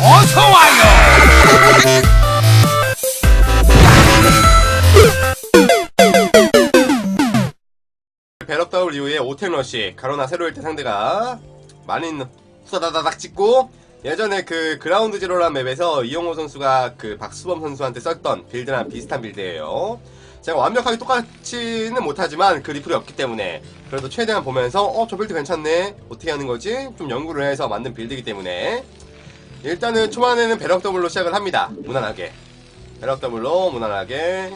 어서와요. 배럭 더블 이후에 오템러시 가로나 세로일 때 상대가 많이 후다다닥 찍고, 예전에 그 그라운드 제로란 맵에서 이용호 선수가 그 박수범 선수한테 썼던 빌드랑 비슷한 빌드예요. 제가 완벽하게 똑같지는 못하지만 그 리플이 없기 때문에 그래도 최대한 보면서 저 빌드 괜찮네, 어떻게 하는 거지? 좀 연구를 해서 만든 빌드이기 때문에 일단은 초반에는 배럭 더블로 시작을 합니다. 무난하게 배럭 더블로 무난하게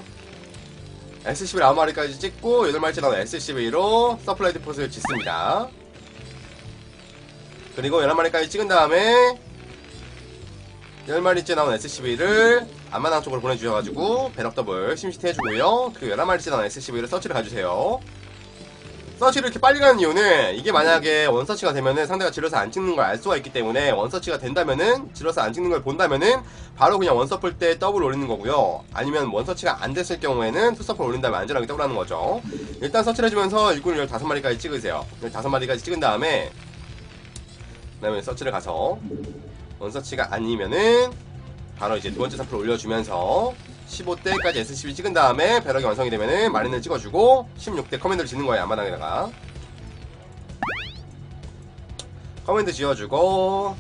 SCV 9마리까지 찍고 8마리째 나온 SCV로 서플라이 디포트를 짓습니다. 그리고 11마리까지 찍은 다음에 10마리째 나온 SCV를 앞마당 쪽으로 보내주셔가지고 배럭 더블 심시티 해주고요. 그리고 11마리째 나온 SCV를 서치를 가주세요. 서치를 이렇게 빨리 가는 이유는, 이게 만약에 원서치가 되면은 상대가 질러서 안 찍는 걸 알 수가 있기 때문에, 원서치가 된다면은 질러서 안 찍는 걸 본다면은 바로 그냥 원서플 때 더블 올리는 거고요. 아니면 원서치가 안 됐을 경우에는 투서플 올린 다음에 안전하게 더블 하는 거죠. 일단 서치를 해주면서 일꾼을 15마리까지 찍으세요. 15마리까지 찍은 다음에 그 다음에 서치를 가서 원서치가 아니면은 바로 이제 두 번째 서플 올려주면서 15대까지 SCV 찍은 다음에 배럭이 완성이 되면은 마린을 찍어주고 16대 커맨드를 짓는 거예요. 앞마당에다가 커맨드 지어주고,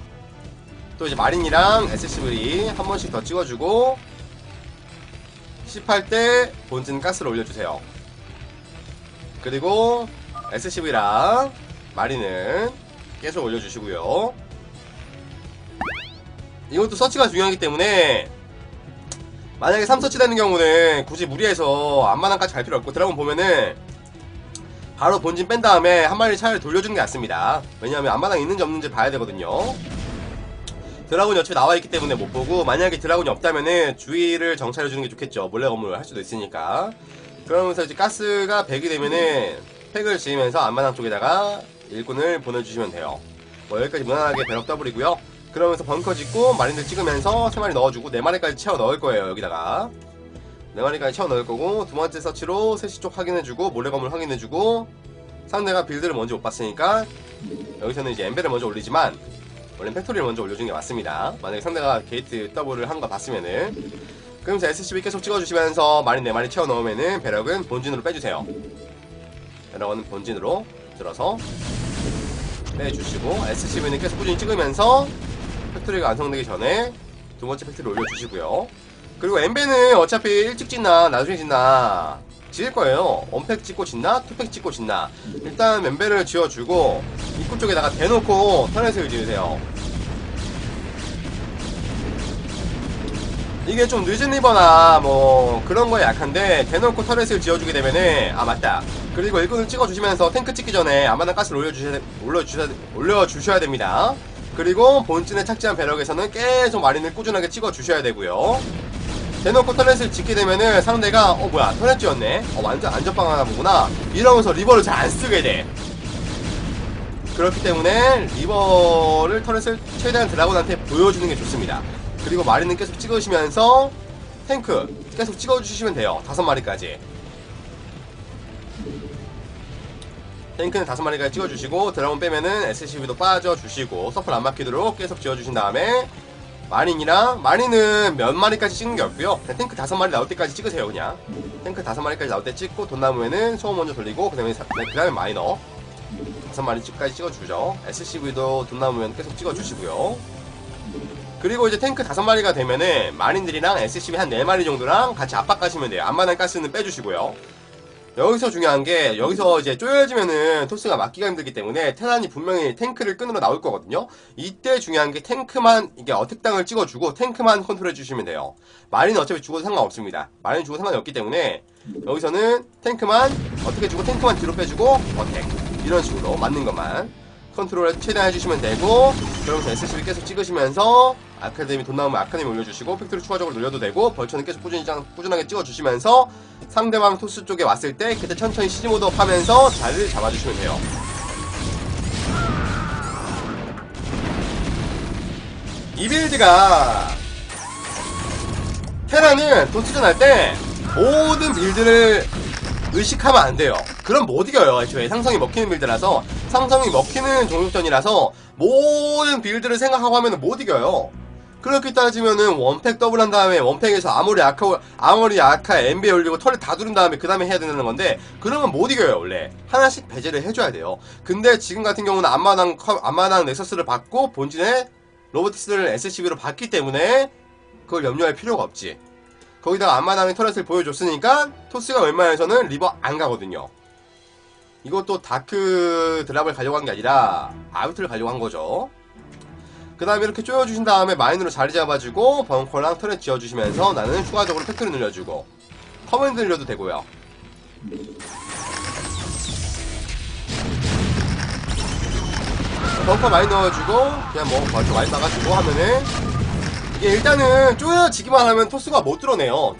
또 이제 마린이랑 SCV 한 번씩 더 찍어주고 18대 본진 가스를 올려주세요. 그리고 SCV랑 마린은 계속 올려주시고요. 이것도 서치가 중요하기 때문에 만약에 3서치 되는 경우는 굳이 무리해서 앞마당까지 갈 필요 없고, 드라곤 보면은 바로 본진 뺀 다음에 한 마리 차를 돌려주는 게 낫습니다. 왜냐하면 앞마당 있는지 없는지 봐야 되거든요. 드라곤이 어차피 나와있기 때문에 못 보고, 만약에 드라곤이 없다면은 주위를 정찰해주는 게 좋겠죠. 몰래 건물을 할 수도 있으니까. 그러면서 이제 가스가 100이 되면은 팩을 지으면서 앞마당 쪽에다가 일꾼을 보내주시면 돼요. 뭐 여기까지 무난하게 배럭 더블이고요. 그러면서 벙커 짓고 마린들 찍으면서 3마리 넣어주고 4마리까지 채워 넣을 거예요. 여기다가 4마리까지 채워 넣을 거고, 두 번째 서치로 3시 쪽 확인해주고 몰래 건물 확인해주고, 상대가 빌드를 먼저 못 봤으니까 여기서는 이제 엠벨을 먼저 올리지만 원래 팩토리를 먼저 올려주는 게 맞습니다. 만약에 상대가 게이트 더블을 한 거 봤으면은. 그러면서 SCV 계속 찍어주시면서 마린 4마리 채워 넣으면은 배럭은 본진으로 빼주세요. 배럭은 본진으로 들어서 빼주시고, SCV는 계속 꾸준히 찍으면서 팩토리가 완성되기 전에 두 번째 팩토리 올려주시고요. 그리고 엠베는 어차피 일찍 짓나 나중에 짓나 지을 거예요. 원팩 찍고 짓나 투팩 찍고 짓나. 일단 엠베를 지어주고 입구 쪽에다가 대놓고 터렛을 지으세요. 이게 좀 늦은 리버나 뭐 그런 거에 약한데, 대놓고 터렛을 지어주게 되면은, 아 맞다, 그리고 일꾼을 찍어주시면서 탱크 찍기 전에 앞마당 가스를 올려주셔야 됩니다. 그리고 본진에 착지한 배럭에서는 계속 마린을 꾸준하게 찍어주셔야 되고요. 대놓고 터렛을 짓게 되면은 상대가 뭐야 터렛 지었네, 완전 안전빵 하나 보구나 이러면서 리버를 잘 안 쓰게 돼. 그렇기 때문에 리버를 터렛을 최대한 드라곤한테 보여주는 게 좋습니다. 그리고 마린은 계속 찍으시면서 탱크 계속 찍어주시면 돼요. 5마리까지 탱크는 5마리까지 찍어주시고, 드라곤 빼면은 SCV도 빠져주시고 서플 안 막히도록 계속 지어주신 다음에 마린은 몇 마리까지 찍는 게 없고요. 그냥 탱크 5마리 나올 때까지 찍으세요. 그냥 탱크 5마리까지 나올 때 찍고, 돈 남으면은 소음 먼저 돌리고 그 다음에 마이너 5마리까지 찍어주죠. SCV도 돈 남으면 계속 찍어주시고요. 그리고 이제 탱크 5마리가 되면은 마린들이랑 SCV 한 4마리 정도랑 같이 압박 가시면 돼요. 앞마당 가스는 빼주시고요. 여기서 중요한 게, 여기서 이제 쪼여지면은 토스가 막기가 힘들기 때문에 테란이 분명히 탱크를 끊으러 나올 거거든요. 이때 중요한 게 탱크만, 이게 어택당을 찍어주고 탱크만 컨트롤 해주시면 돼요. 마린은 어차피 죽어도 상관없습니다. 마린은 죽어도 상관이 없기 때문에 여기서는 탱크만 어떻게 주고 탱크만 뒤로 빼주고 어택, 이런 식으로 맞는 것만 컨트롤 최대한 해주시면 되고, 그러면서 SCV 계속 찍으시면서 아카데미 돈 나오면 아카데미 올려주시고 팩토리 추가적으로 늘려도 되고, 벌처는 계속 꾸준하게 찍어주시면서 상대방 토스 쪽에 왔을 때 그때 천천히 시즈모드업 하면서 자리를 잡아주시면 돼요. 이 빌드가 테라는 도트전 할 때 모든 빌드를 의식하면 안 돼요. 그럼 못 이겨요. 애초에 상성이 먹히는 빌드라서, 상성이 먹히는 종족전이라서 모든 빌드를 생각하고 하면 못 이겨요. 그렇게 따지면은 원팩 더블 한 다음에 원팩에서 아무리 아카 엠비에 올리고 털을 다 두른 다음에 그 다음에 해야 되는 건데, 그러면 못 이겨요. 원래 하나씩 배제를 해줘야 돼요. 근데 지금 같은 경우는 앞마당 넥서스를 받고 본진에 로보틱스를 SCB로 받기 때문에 그걸 염려할 필요가 없지. 거기다가 앞마당에 터렛을 보여줬으니까 토스가 웬만해서는 리버 안 가거든요. 이것도 다크 드랍을 가려고 한 게 아니라 아비트를 가려고 한 거죠. 그 다음에 이렇게 쪼여주신 다음에 마인으로 자리 잡아주고 벙커랑 터렛 지어주시면서 나는 추가적으로 팩토리 늘려주고 커맨드 늘려도 되고요. 벙커 많이 넣어주고 그냥 뭐 맞죠, 많이 막아주고 하면은 이게 일단은 쪼여지기만 하면 토스가 못 뚫어내요.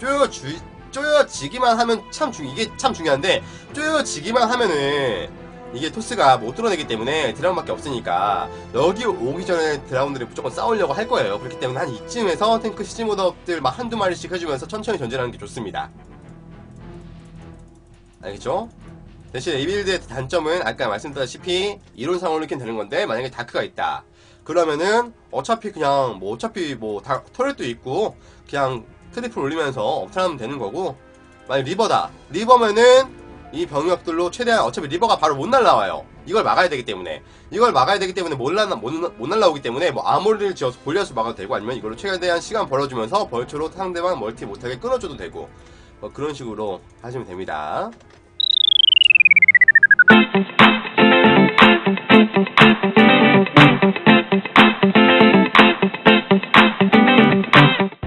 쪼여지기만 하면 이게 참 중요한데, 쪼여지기만 하면은 이게 토스가 못 뚫어내기 때문에 드라군밖에 없으니까 여기 오기 전에 드라군들이 무조건 싸우려고 할 거예요. 그렇기 때문에 한 이쯤에서 탱크 시즈모드업들 막 한두 마리씩 해주면서 천천히 전진하는 게 좋습니다. 알겠죠? 대신 이 빌드의 단점은 아까 말씀드렸다시피 이론상으로 이렇게 되는 건데, 만약에 다크가 있다 그러면은 어차피 터렛도 있고 그냥 트리플 올리면서 업트하면 되는 거고, 만약 리버면은 이 병력들로 최대한, 어차피 리버가 바로 못 날라와요. 이걸 막아야 되기 때문에 못 날라오기 때문에 뭐 아모리를 지어서 골리앗을 막아도 되고, 아니면 이걸로 최대한 시간 벌어주면서 벌초로 상대방 멀티 못하게 끊어줘도 되고, 뭐 그런 식으로 하시면 됩니다.